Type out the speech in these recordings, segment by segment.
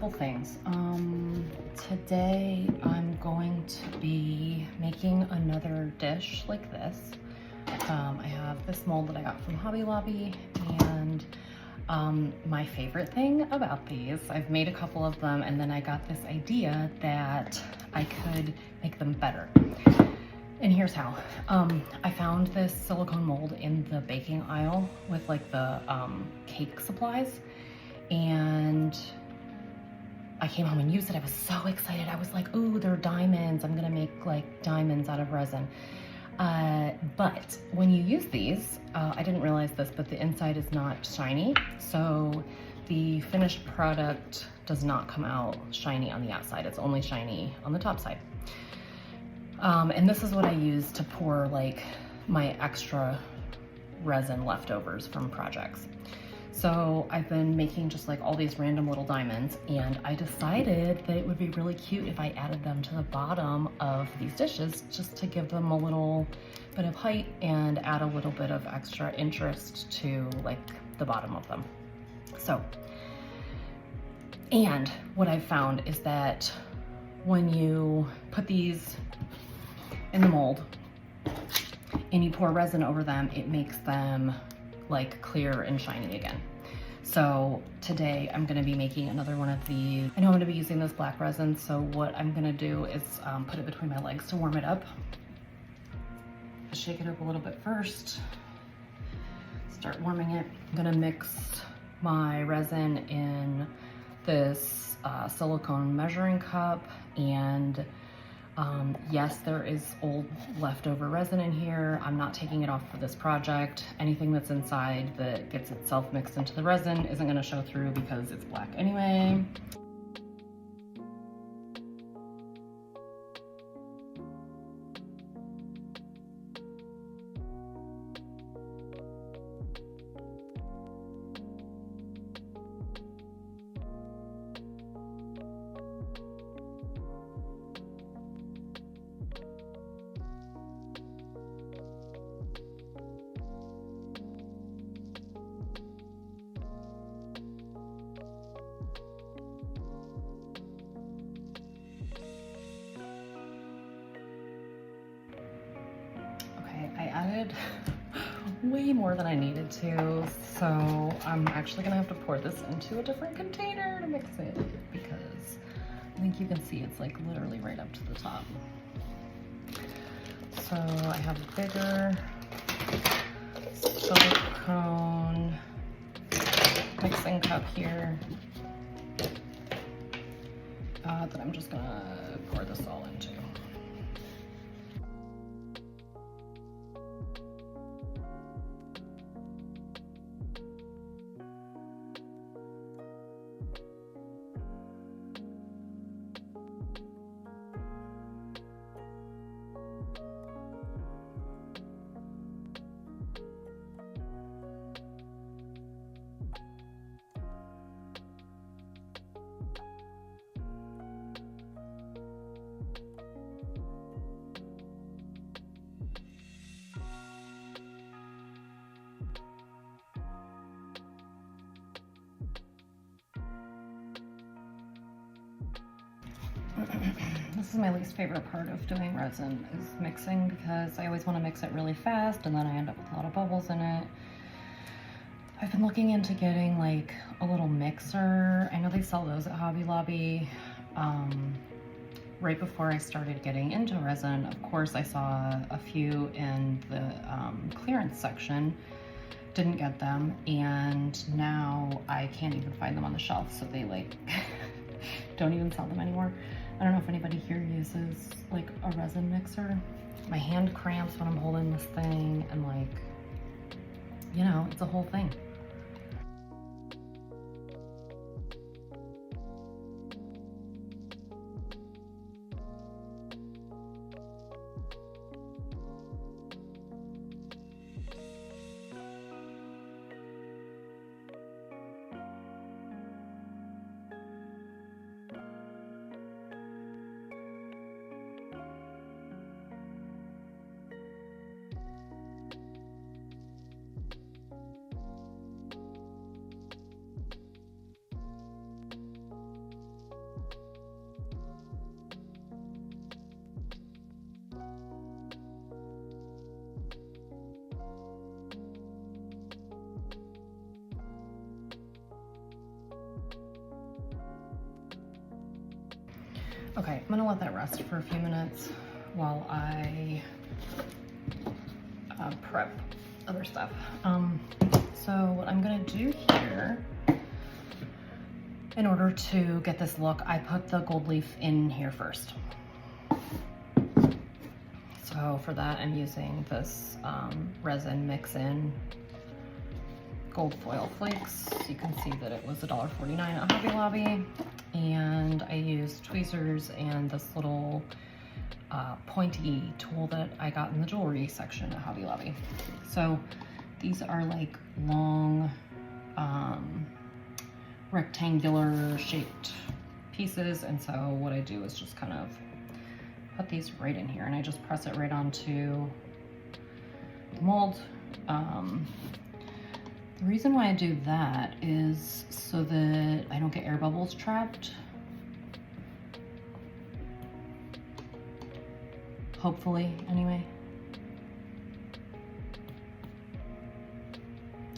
couple things. Today I'm going to be making another dish like this. I have this mold that I got from Hobby Lobby, and my favorite thing about these, I've made a couple of them, and then I got this idea that I could make them better. And here's how. I found this silicone mold in the baking aisle with like the cake supplies, and I came home and used it. I was so excited. I was like, ooh, they're diamonds. I'm gonna make like diamonds out of resin. But when you use these, I didn't realize this, but the inside is not shiny. So the finished product does not come out shiny on the outside. It's only shiny on the top side. And this is what I use to pour like my extra resin leftovers from projects. So I've been making just like all these random little diamonds, and I decided that it would be really cute if I added them to the bottom of these dishes just to give them a little bit of height and add a little bit of extra interest to like the bottom of them. So, and what I've found is that when you put these in the mold and you pour resin over them, it makes them like clear and shiny again. So today I'm gonna be making another one of these. I know I'm gonna be using this black resin, so what I'm gonna do is put it between my legs to warm it up. Shake it up a little bit first, start warming it. I'm gonna mix my resin in this silicone measuring cup, and yes, there is old leftover resin in here. I'm not taking it off for this project. Anything that's inside that gets itself mixed into the resin isn't gonna show through because it's black anyway. I added way more than I needed to, so I'm actually gonna have to pour this into a different container to mix it, because I think you can see it's like literally right up to the top. So I have a bigger silicone mixing cup here that I'm just gonna pour this all into. This is my least favorite part of doing resin, is mixing, because I always want to mix it really fast and then I end up with a lot of bubbles in it. I've been looking into getting like a little mixer. I know they sell those at Hobby Lobby. Right before I started getting into resin, of course, I saw a few in the clearance section. Didn't get them, and now I can't even find them on the shelf, so they like don't even sell them anymore. I don't know if anybody here uses like a resin mixer. My hand cramps when I'm holding this thing, and like, you know, it's a whole thing. Okay, I'm gonna let that rest for a few minutes while I prep other stuff. So what I'm gonna do here, in order to get this look, I put the gold leaf in here first. So for that, I'm using this resin mix-in gold foil flakes. You can see that it was $1.49 at Hobby Lobby. And I used tweezers and this little pointy tool that I got in the jewelry section at Hobby Lobby. So these are like long, rectangular shaped pieces. And so what I do is just kind of put these right in here and I just press it right onto the mold. The reason why I do that is so that I don't get air bubbles trapped. Hopefully, anyway.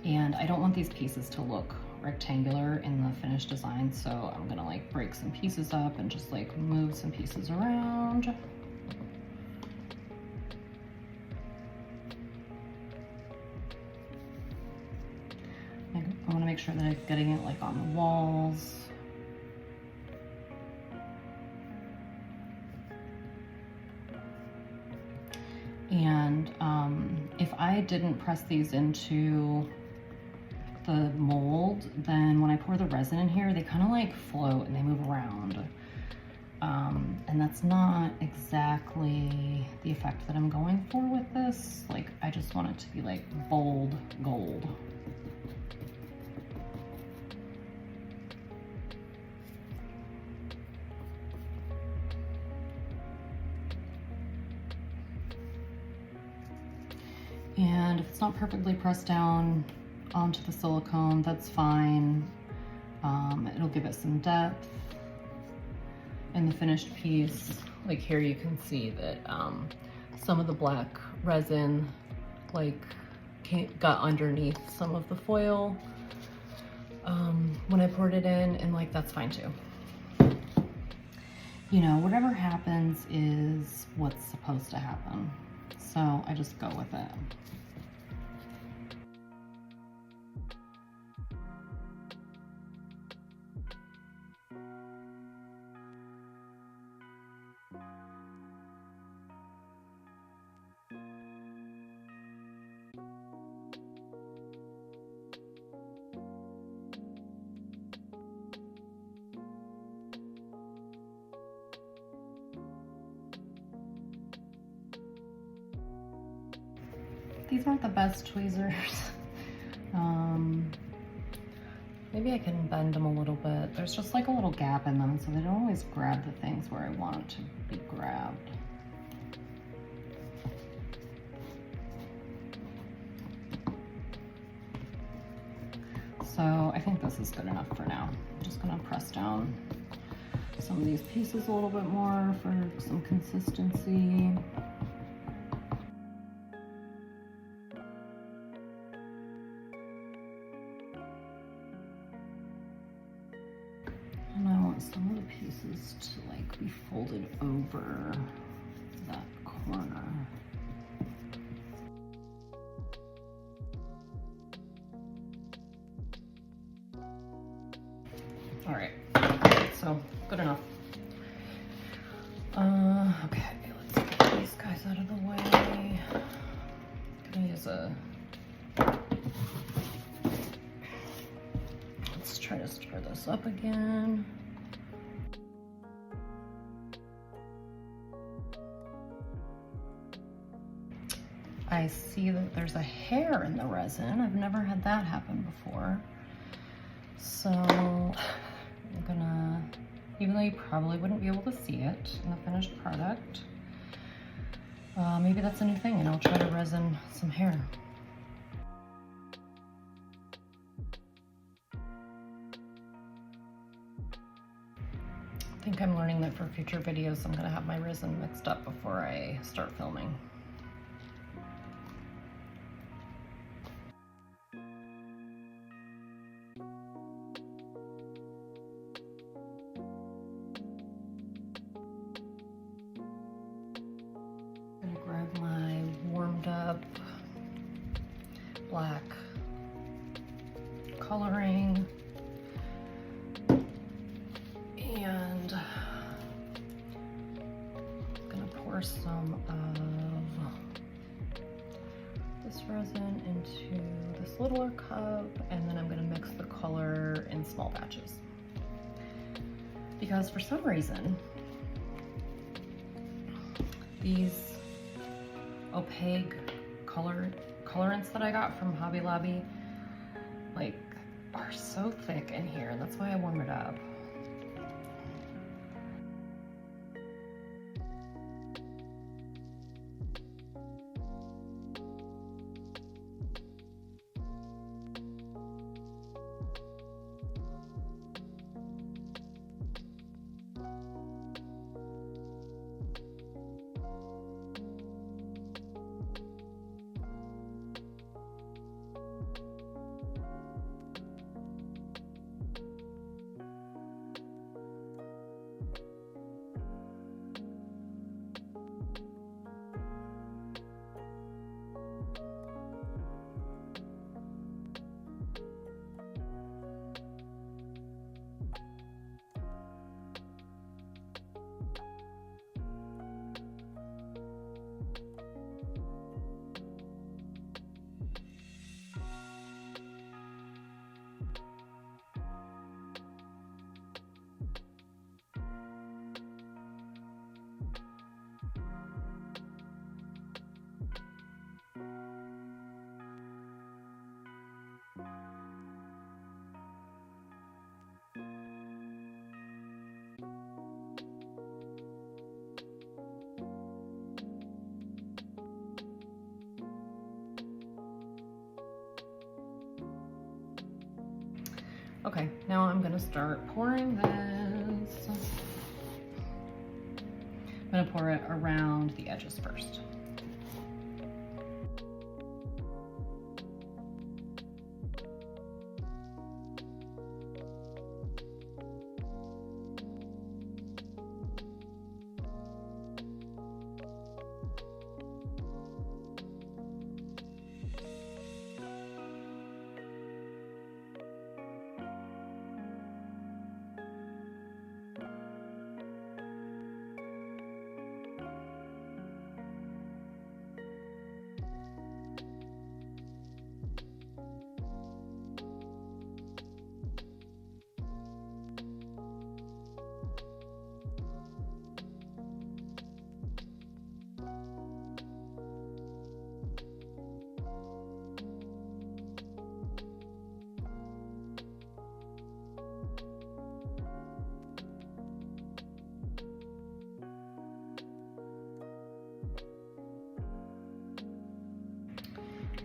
And I don't want these pieces to look rectangular in the finished design, so I'm gonna like break some pieces up and just like move some pieces around. I want to make sure that I'm getting it like on the walls. And if I didn't press these into the mold, then when I pour the resin in here, they kind of like float and they move around. And that's not exactly the effect that I'm going for with this. Like, I just want it to be like bold gold. And if it's not perfectly pressed down onto the silicone, that's fine. It'll give it some depth in the finished piece. Like here you can see that some of the black resin like got underneath some of the foil when I poured it in, and like that's fine too. You know, whatever happens is what's supposed to happen. So I just go with it. These aren't the best tweezers. Maybe I can bend them a little bit. There's just like a little gap in them, so they don't always grab the things where I want it to be grabbed. So I think this is good enough for now. I'm just gonna press down some of these pieces a little bit more for some consistency. And I want some of the pieces to like be folded over that corner. All right, so good enough. Okay, let's get these guys out of the way. I'm gonna use a, let's try to stir this up again. I see that there's a hair in the resin. I've never had that happen before. So I'm gonna, even though you probably wouldn't be able to see it in the finished product, maybe that's a new thing, and I'll try to resin some hair. I think I'm learning that for future videos, I'm gonna have my resin mixed up before I start filming. black coloring, and I'm gonna pour some of this resin into this littler cup, and then I'm gonna mix the color in small batches. Because for some reason, these opaque colorants that I got from Hobby Lobby, like, are so thick in here, and that's why I warm it up. Okay, now I'm gonna start pouring this. I'm gonna pour it around the edges first.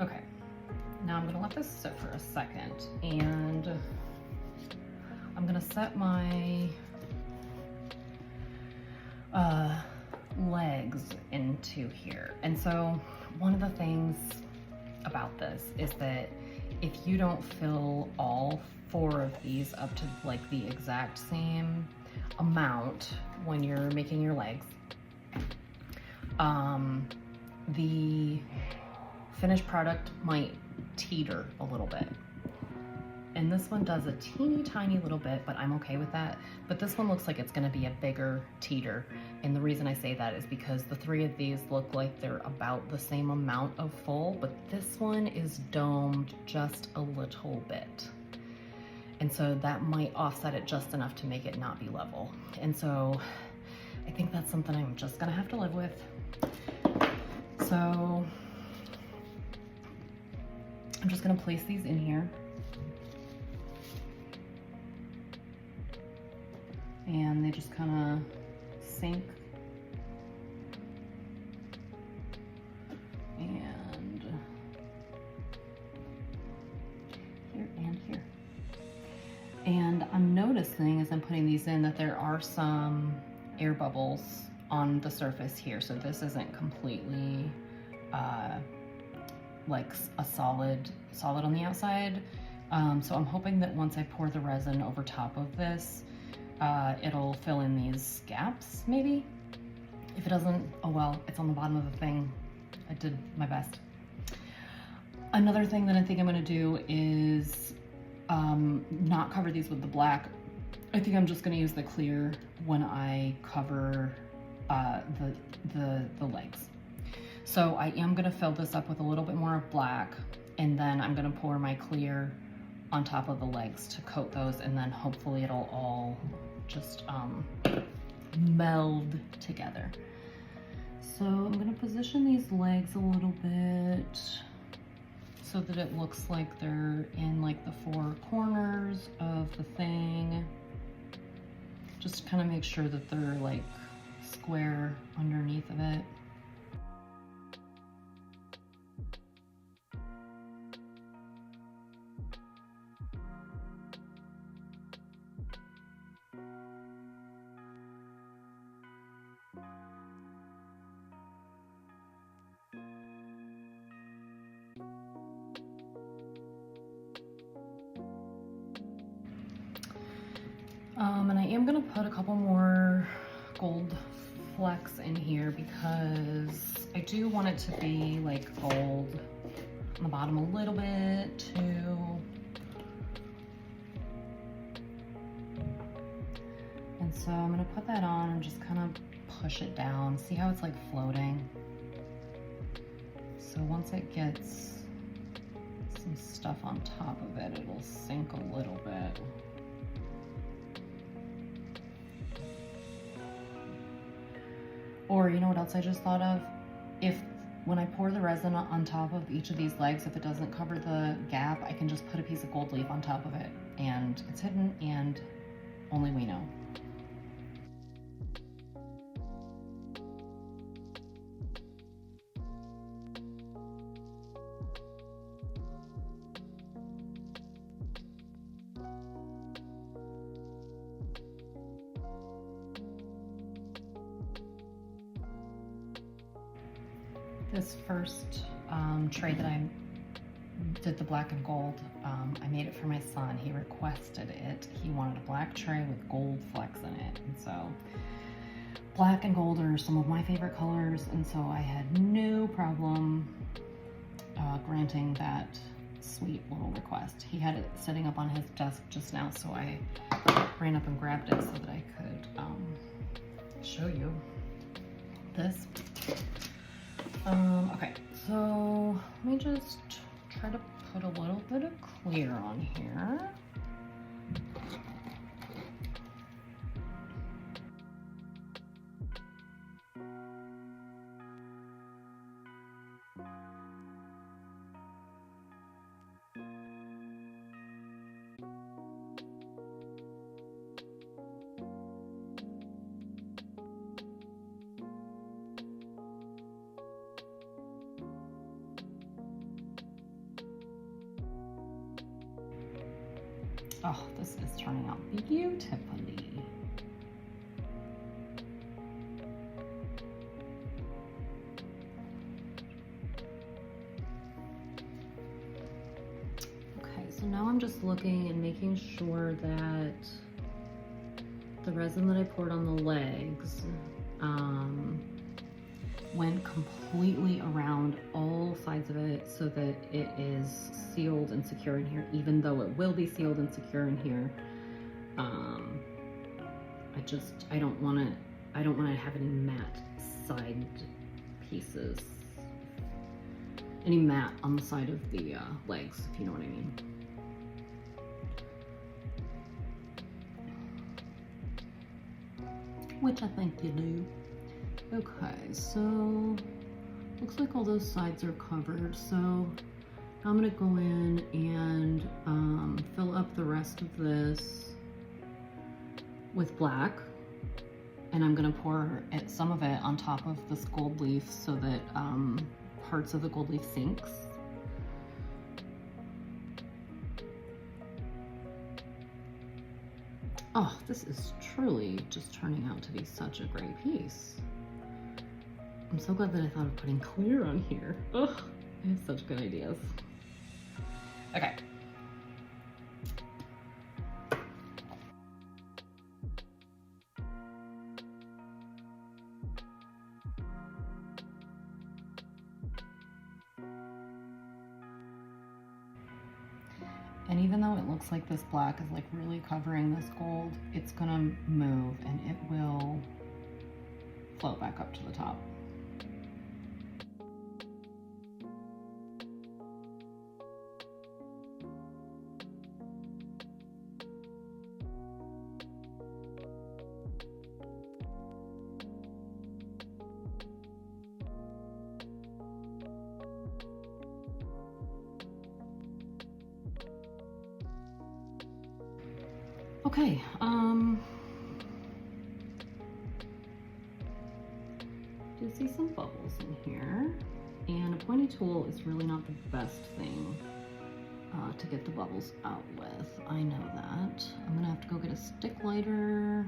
Okay, now I'm gonna let this sit for a second, and I'm gonna set my legs into here. And so one of the things about this is that if you don't fill all 4 of these up to like the exact same amount when you're making your legs, the finished product might teeter a little bit. And this one does a teeny tiny little bit, but I'm okay with that. But this one looks like it's gonna be a bigger teeter. And the reason I say that is because the 3 of these look like they're about the same amount of full, but this one is domed just a little bit. And so that might offset it just enough to make it not be level. And so I think that's something I'm just gonna have to live with. So I'm just gonna place these in here. And they just kind of sink. And here and here. And I'm noticing as I'm putting these in that there are some air bubbles on the surface here. So this isn't completely like a solid on the outside. So I'm hoping that once I pour the resin over top of this, it'll fill in these gaps, maybe. If it doesn't, oh well, it's on the bottom of the thing. I did my best. Another thing that I think I'm gonna do is not cover these with the black. I think I'm just gonna use the clear when I cover the legs. So I am gonna fill this up with a little bit more of black, and then I'm gonna pour my clear on top of the legs to coat those, and then hopefully it'll all just meld together. So I'm gonna position these legs a little bit so that it looks like they're in like the four corners of the thing. Just kind of make sure that they're like square underneath of it. And I am gonna put a couple more gold flecks in here because I do want it to be like gold on the bottom a little bit too. And so I'm gonna put that on and just kind of push it down. See how it's like floating? So once it gets some stuff on top of it, it'll sink a little bit. Or you know what else I just thought of? If when I pour the resin on top of each of these legs, if it doesn't cover the gap, I can just put a piece of gold leaf on top of it and it's hidden and only we know. This first tray that I did the black and gold, I made it for my son. He requested it. He wanted a black tray with gold flecks in it. And so black and gold are some of my favorite colors. And so I had no problem granting that sweet little request. He had it sitting up on his desk just now, so I ran up and grabbed it so that I could show you this. Okay, so let me just try to put a little bit of clear on here. Oh, this is turning out beautifully. Okay, so now I'm just looking and making sure that the resin that I poured on the legs went completely around all sides of it so that it is sealed and secure in here, even though it will be sealed and secure in here. I don't want to have any matte side pieces, any matte on the side of the legs, if you know what I mean. Which I think you do. Okay, so looks like all those sides are covered. So I'm gonna go in and fill up the rest of this with black, and I'm gonna pour some of it on top of this gold leaf so that parts of the gold leaf sinks. Oh, this is truly just turning out to be such a great piece. I'm so glad that I thought of putting clear on here. Ugh, I have such good ideas. Okay. And even though it looks like this black is like really covering this gold, it's gonna move and it will float back up to the top. Okay, do see some bubbles in here, and a pointy tool is really not the best thing to get the bubbles out with. I know that. I'm gonna have to go get a stick lighter.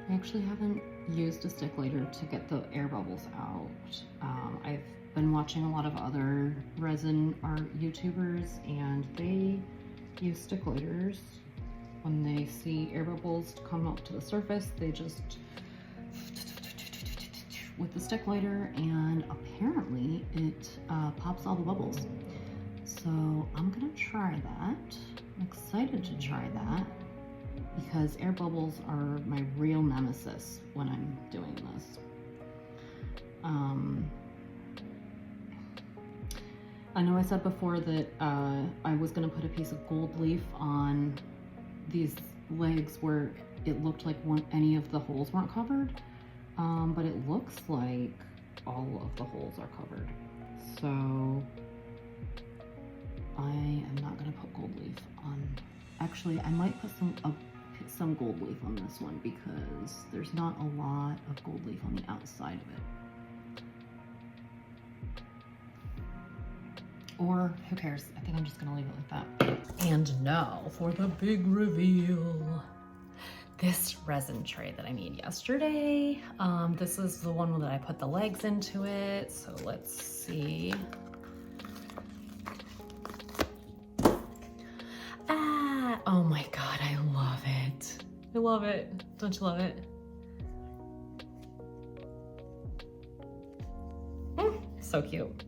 I actually haven't used a stick lighter to get the air bubbles out. I've been watching a lot of other resin art YouTubers, and they use stick lighters. When they see air bubbles come up to the surface, they just with the stick lighter, and apparently it pops all the bubbles. So I'm gonna try that. I'm excited to try that because air bubbles are my real nemesis when I'm doing this. I know I said before that I was gonna put a piece of gold leaf on these legs where it looked like any of the holes weren't covered, but it looks like all of the holes are covered. So I am not gonna put gold leaf on. Actually, I might put some gold leaf on this one because there's not a lot of gold leaf on the outside of it. Or who cares? I think I'm just gonna leave it like that. And now for the big reveal. This resin tray that I made yesterday. This is the one that I put the legs into it. So let's see. Oh my God, I love it. I love it. Don't you love it? So cute.